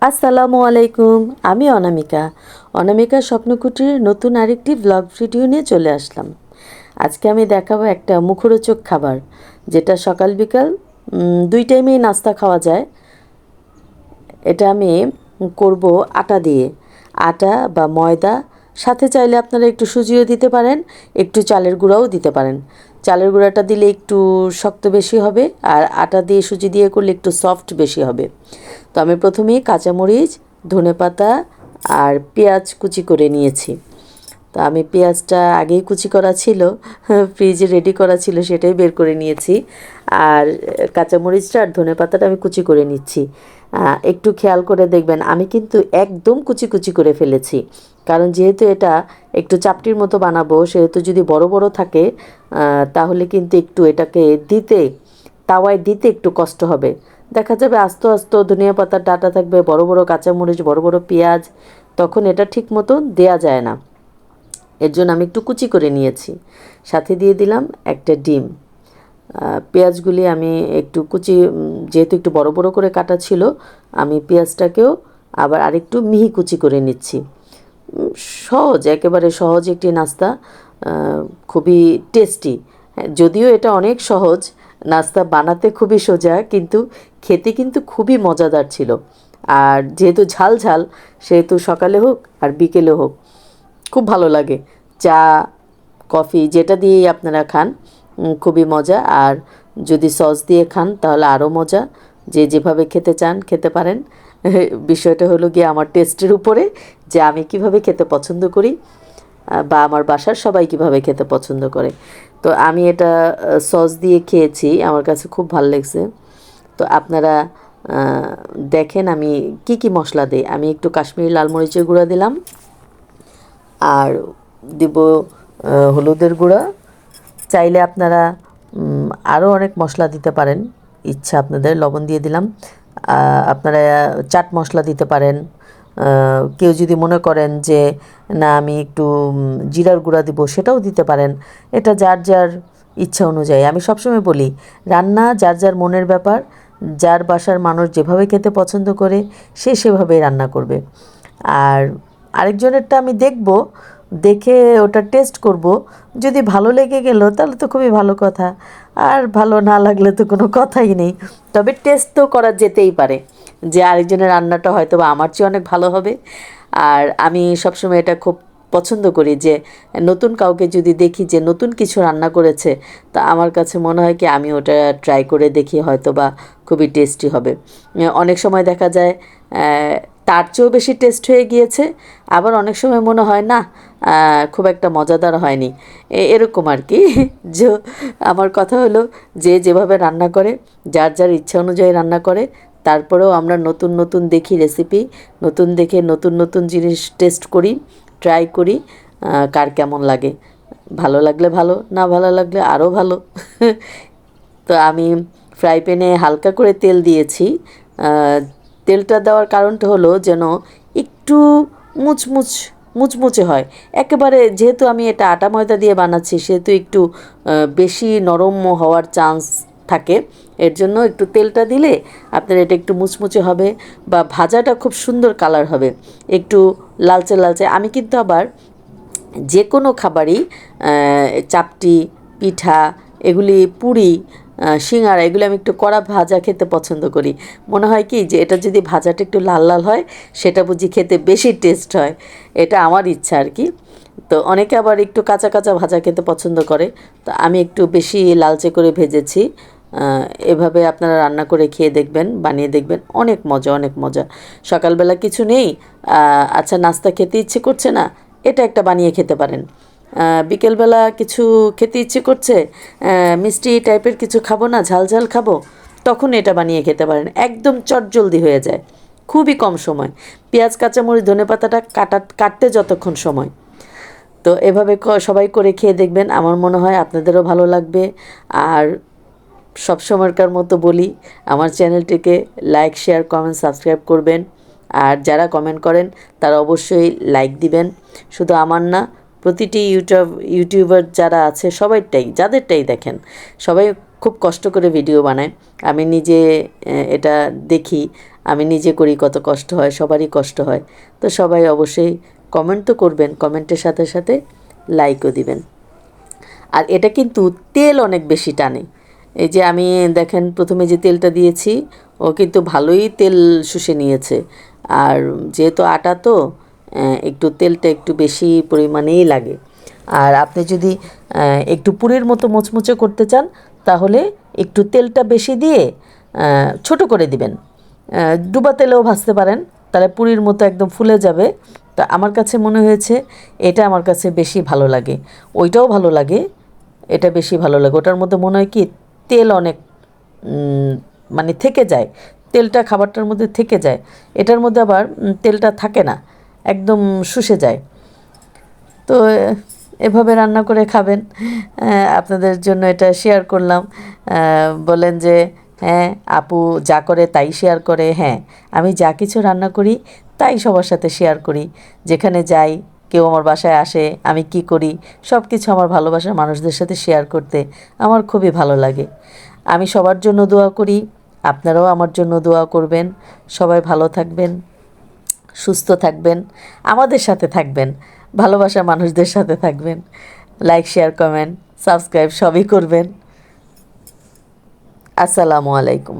আসসালামু আলাইকুম। আমি অনামিকা। অনামিকা স্বপ্ন কুটির নতুন আরেকটি ব্লগ ভিডিও নিয়ে চলে আসলাম। আজকে আমি দেখাবো একটা মুখরোচক খাবার, যেটা সকাল বিকাল দুই টাইমেই নাস্তা খাওয়া যায়। এটা আমি করব আটা দিয়ে। আটা বা ময়দা, সাথে চাইলে আপনারা একটু সুজিও দিতে পারেন, একটু চালের গুঁড়াও দিতে পারেন। চালের গুঁড়াটা দিলে একটু শক্ত বেশি হবে, আর আটা দিয়ে সুজি দিয়ে করলে একটু সফট বেশি হবে। তো আমি প্রথমেই কাঁচামরিচ, ধনেপাতা আর পেঁয়াজ কুচি করে নিয়েছি। তো আমি পেঁয়াজটা আগেই কুচি করা ছিল, ফ্রিজে রেডি করা ছিল, সেটাই বের করে নিয়েছি। আর কাঁচামরিচটা আর ধনেপাতাটা আমি কুচি করে নিচ্ছি। একটু খেয়াল করে দেখবেন, আমি কিন্তু একদম কুচি কুচি করে ফেলেছি, কারণ যেহেতু এটা একটু চাপটির মতো বানাবো, সেহেতু যদি বড় বড় থাকে তাহলে কিন্তু একটু এটাকে দিতে, তাওয়ায় দিতে একটু কষ্ট হবে। দেখা যাবে আস্ত আস্ত ধনিয়া পাতার ডাঁটা থাকবে, বড় বড় কাঁচামরিচ, বড় বড় পেঁয়াজ, তখন এটা ঠিক মতো দেয়া যায় না। এর জন্য আমি একটু কুচি করে নিয়েছি। সাথে দিয়ে দিলাম একটা ডিম। পেঁয়াজগুলি আমি একটু কুচি, যেহেতু একটু বড় বড় করে কাটা ছিল, আমি পেঁয়াজটাকেও আবার আরেকটু মিহি কুচি করে নিচ্ছি। সহজ, একেবারে সহজ একটি নাস্তা, খুবই টেস্টি। যদিও এটা অনেক সহজ নাস্তা, বানাতে খুবই সোজা, কিন্তু খেতে কিন্তু খুবই মজাদার ছিল। আর যেহেতু ঝাল ঝাল, সেহেতু সকালে হোক আর বিকেলে হোক খুব ভালো লাগে। চা, কফি যেটা দিয়েই আপনারা খান খুবই মজা। আর যদি সস দিয়ে খান তাহলে আরও মজা। যে যেভাবে খেতে চান খেতে পারেন। বিষয়টা হলো গিয়ে আমার টেস্টের উপরে, যে আমি কিভাবে খেতে পছন্দ করি বা আমার বাসার সবাই কিভাবে খেতে পছন্দ করে। তো আমি এটা সস দিয়ে খেয়েছি, আমার কাছে খুব ভালো লেগেছে। তো আপনারা দেখেন আমি কি কি মশলা দিই। আমি একটু কাশ্মীরি লাল মরিচের গুঁড়া দিলাম, আর দিব হলুদের গুঁড়া। চাইলে আপনারা আরও অনেক মশলা দিতে পারেন, ইচ্ছা আপনাদের। লবণ দিয়ে দিলাম। আপনারা চাট মশলা দিতে পারেন। কেউ যদি মনে করেন যে না আমি একটু জিরার গুঁড়া দিব, সেটাও দিতে পারেন। এটা যার যার ইচ্ছা অনুযায়ী। আমি সবসময় বলি, রান্না যার যার মনের ব্যাপার। যার বাসার মানুষ যেভাবে খেতে পছন্দ করে, সে সেভাবেই রান্না করবে। আর আরেকজনেরটা আমি দেখব, দেখে ওটা টেস্ট করব। যদি ভালো লেগে গেল তাহলে তো খুবই ভালো কথা, আর ভালো না লাগলে তো কোনো কথাই নেই। তবে টেস্ট তো করা যেতেই পারে, যে আরেকজনের রান্নাটা হয়তো বা আমার চেয়ে অনেক ভালো হবে। আর আমি সবসময় এটা খুব পছন্দ করি, যে নতুন কাউকে যদি দেখি যে নতুন কিছু রান্না করেছে, তা আমার কাছে মনে হয় কি আমি ওটা ট্রাই করে দেখি, হয়তো বা খুবই টেস্টি হবে। অনেক সময় দেখা যায় তার চেয়েও বেশি টেস্ট হয়ে গিয়েছে, আবার অনেক সময় মনে হয় না, খুব একটা মজাদার হয়নি। এরকম আর কি। যে আমার কথা হলো, যে যেভাবে রান্না করে, যার যার ইচ্ছা অনুযায়ী রান্না করে। তারপরেও আমরা নতুন নতুন দেখি রেসিপি, নতুন দেখে নতুন নতুন জিনিস টেস্ট করি, ট্রাই করি, কার কেমন লাগে। ভালো লাগলে ভালো, না ভালো লাগলে আরও ভালো। তো আমি ফ্রাই প্যানে হালকা করে তেল দিয়েছি। তেলটা দেওয়ার কারণটা হলো যেন একটু মুচমুচ মুচমুচে হয়। একেবারে যেহেতু আমি এটা আটা ময়দা দিয়ে বানাচ্ছি, সেহেতু একটু বেশি নরম হওয়ার চান্স থাকে। এর জন্য একটু তেলটা দিলে আপনার এটা একটু মুচমুচে হবে, বা ভাজাটা খুব সুন্দর কালার হবে, একটু লালচে লালচে। আমি কিন্তু আবার যে কোনো খাবারই, চাপটি, পিঠা, এগুলি, পুরি, সিঙ্গারা, এগুলো আমি একটু কড়া ভাজা খেতে পছন্দ করি। মনে হয় কি যে এটা যদি ভাজাটা একটু লাল লাল হয়, সেটা বুঝি খেতে বেশি টেস্ট হয়। এটা আমার ইচ্ছা আর কি। তো অনেকে আবার একটু কাঁচা কাঁচা ভাজা খেতে পছন্দ করে, তো আমি একটু বেশি লালচে করে ভেজেছি। এভাবে আপনারা রান্না করে খেয়ে দেখবেন, বানিয়ে দেখবেন, অনেক মজা, অনেক মজা। সকালবেলা কিছু নেই, আচ্ছা নাস্তা খেতে ইচ্ছে করছে না, এটা একটা বানিয়ে খেতে পারেন। বিকেলবেলা কিছু খেতে ইচ্ছে করছে, মিষ্টি টাইপের কিছু খাবো না, ঝাল ঝাল খাবো, তখন এটা বানিয়ে খেতে পারেন। একদম চটজলদি হয়ে যায়, খুবই কম সময়। পেঁয়াজ, কাঁচামরিচ, ধনেপাতাটা কাটতে যতক্ষণ সময়। তো এভাবে সবাই করে খেয়ে দেখবেন, আমার মনে হয় আপনাদেরও ভালো লাগবে। আর সব সময়কার মতো বলি, আমার চ্যানেলটিকে লাইক, শেয়ার, কমেন্ট, সাবস্ক্রাইব করবেন। আর যারা কমেন্ট করেন তারা অবশ্যই লাইক দিবেন। শুধু আমার না, প্রতিটি ইউটিউবার যারা আছে সবাইটাই, যাদেরটাই দেখেন, সবাই খুব কষ্ট করে ভিডিও বানায়। আমি নিজে এটা দেখি, আমি নিজে করি, কত কষ্ট হয়, সবারই কষ্ট হয়। তো সবাই অবশ্যই কমেন্ট তো করবেন, কমেন্টের সাথে সাথে লাইকও দিবেন। আর এটা কিন্তু তেল অনেক বেশি টানে। এই যে আমি দেখেন প্রথমে যে তেলটা দিয়েছি, ও কিন্তু ভালোই তেল শুষে নিয়েছে। আর যেহেতু আটা তো একটু তেলটা একটু বেশি পরিমাণেই লাগে। আর আপনি যদি একটু পুরের মতো মুচমুচে করতে চান, তাহলে একটু তেলটা বেশি দিয়ে ছোট করে দিবেন। ডুবা তেলেও ভাজতে পারেন, তাহলে পুরির মতো একদম ফুলে যাবে। তা আমার কাছে মনে হয়েছে এটা আমার কাছে বেশি ভালো লাগে। ওইটাও ভালো লাগে, এটা বেশি ভালো লাগে। ওটার মধ্যে মনে হয় কি তেল অনেক মানে থেকে যায়, তেলটা খাবারটার মধ্যে থেকে যায়। এটার মধ্যে আবার তেলটা থাকে না, একদম শুষে যায়। তো এভাবে রান্না করে খাবেন। আপনাদের জন্য এটা শেয়ার করলাম। বলেন যে হ্যাঁ আপু যা করে তাই শেয়ার করে। হ্যাঁ, আমি যা কিছু রান্না করি তাই সবার সাথে শেয়ার করি। যেখানে যাই, কেউ আমার বাসায় আসে, আমি কি করি সব কিছু আমার ভালোবাসার মানুষদের সাথে শেয়ার করতে আমার খুবই ভালো লাগে। আমি সবার জন্য দোয়া করি, আপনারাও আমার জন্য দোয়া করবেন। সবাই ভালো থাকবেন, সুস্থ থাকবেন, আমাদের সাথে থাকবেন, ভালোবাসার মানুষদের সাথে থাকবেন। লাইক, শেয়ার, কমেন্ট, সাবস্ক্রাইব সবই করবেন। আসসালামু আলাইকুম।